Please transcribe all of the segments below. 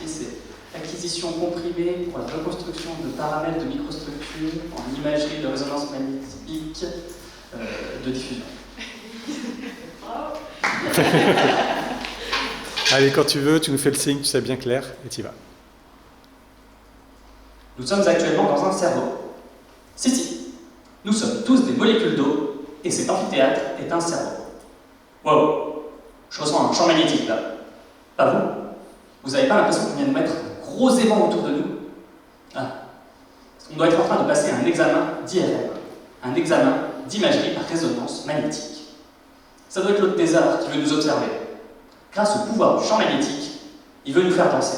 c'est acquisition comprimée pour la reconstruction de paramètres de microstructures en imagerie de résonance magnétique de diffusion. Allez, quand tu veux, tu nous fais le signe, tu sais bien clair, et tu y vas. Nous sommes actuellement dans un cerveau. Si. Nous sommes tous des molécules d'eau, et cet amphithéâtre est un cerveau. Wow, je ressens un champ magnétique là. Pas vous? Vous n'avez pas l'impression qu'on vient de mettre un gros aimant autour de nous? Ah. On doit être en train de passer un examen d'IRM, un examen d'imagerie par résonance magnétique. Ça doit être l'autre thésard qui veut nous observer. Grâce au pouvoir du champ magnétique, il veut nous faire danser.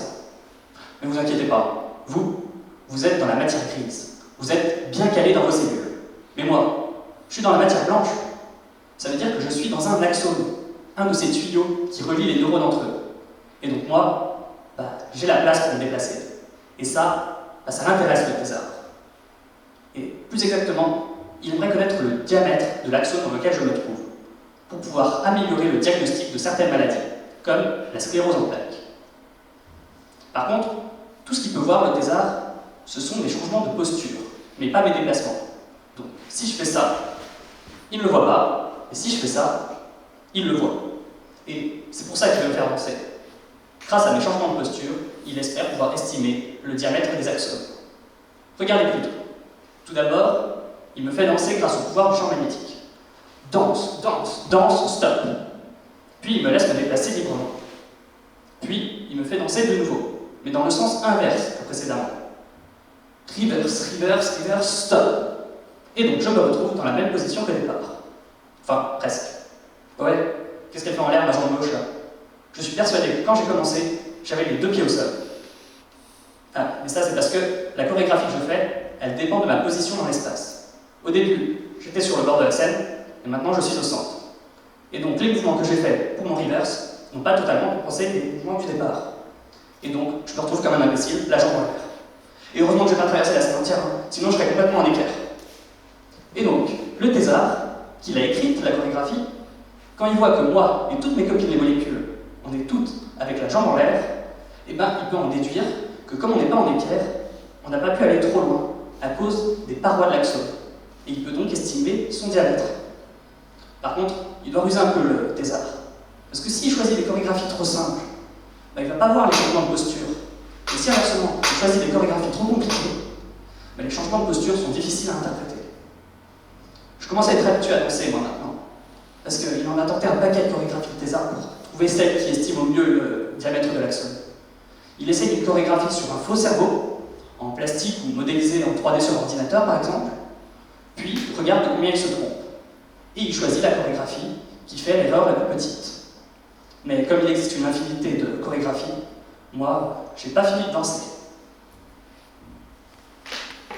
Mais vous inquiétez pas, vous êtes dans la matière grise. Vous êtes bien calé dans vos cellules. Mais moi, je suis dans la matière blanche. Ça veut dire que je suis dans un axone, un de ces tuyaux qui relient les neurones entre eux. Et donc moi, j'ai la place pour me déplacer. Et ça l'intéresse le thésard. Et plus exactement, il aimerait connaître le diamètre de l'axone dans lequel je me trouve, pour pouvoir améliorer le diagnostic de certaines maladies, comme la sclérose en plaques. Par contre, tout ce qu'il peut voir, le thésard, ce sont des changements de posture, mais pas mes déplacements. Donc, si je fais ça, il ne le voit pas, et si je fais ça, il le voit. Et c'est pour ça qu'il veut me faire danser. Grâce à mes changements de posture, il espère pouvoir estimer le diamètre des axones. Regardez plutôt. Tout d'abord, il me fait danser grâce au pouvoir du champ magnétique. Danse, danse, danse, stop. Puis il me laisse me déplacer librement. Puis il me fait danser de nouveau, mais dans le sens inverse que précédemment. Reverse, reverse, reverse, stop. Et donc je me retrouve dans la même position que départ. Enfin, presque. Ouais, qu'est-ce qu'elle fait en l'air, ma jambe gauche là? Je suis persuadé que quand j'ai commencé, j'avais les 2 pieds au sol. Ah, mais ça c'est parce que la chorégraphie que je fais, elle dépend de ma position dans l'espace. Au début, j'étais sur le bord de la scène, et maintenant je suis au centre. Et donc les mouvements que j'ai faits pour mon reverse n'ont pas totalement compensé les mouvements du départ. Et donc je me retrouve comme un imbécile, la jambe en l'air. Et heureusement que je n'ai pas traversé la scène entière, sinon je serais complètement en équerre. Et donc, le thésard, qui a écrit la chorégraphie, quand il voit que moi et toutes mes copines les molécules, on est toutes avec la jambe en l'air, il peut en déduire que comme on n'est pas en équerre, on n'a pas pu aller trop loin à cause des parois de l'axone. Et il peut donc estimer son diamètre. Par contre, il doit ruser un peu le thésard. Parce que s'il choisit des chorégraphies trop simples, il ne va pas voir les changements de posture. Et si inversement, il choisit des chorégraphies trop compliquées, les changements de posture sont difficiles à interpréter. Je commence à être habitué à danser, moi, maintenant. Parce qu'il en a tenté un paquet de chorégraphies de thésard pour trouver celle qui estime au mieux le diamètre de l'axone. Il essaye une chorégraphie sur un faux cerveau, en plastique ou modélisé en 3D sur ordinateur, par exemple, puis regarde de combien il se trompe. Et il choisit la chorégraphie qui fait l'erreur la plus petite. Mais comme il existe une infinité de chorégraphies, moi, j'ai pas fini de danser.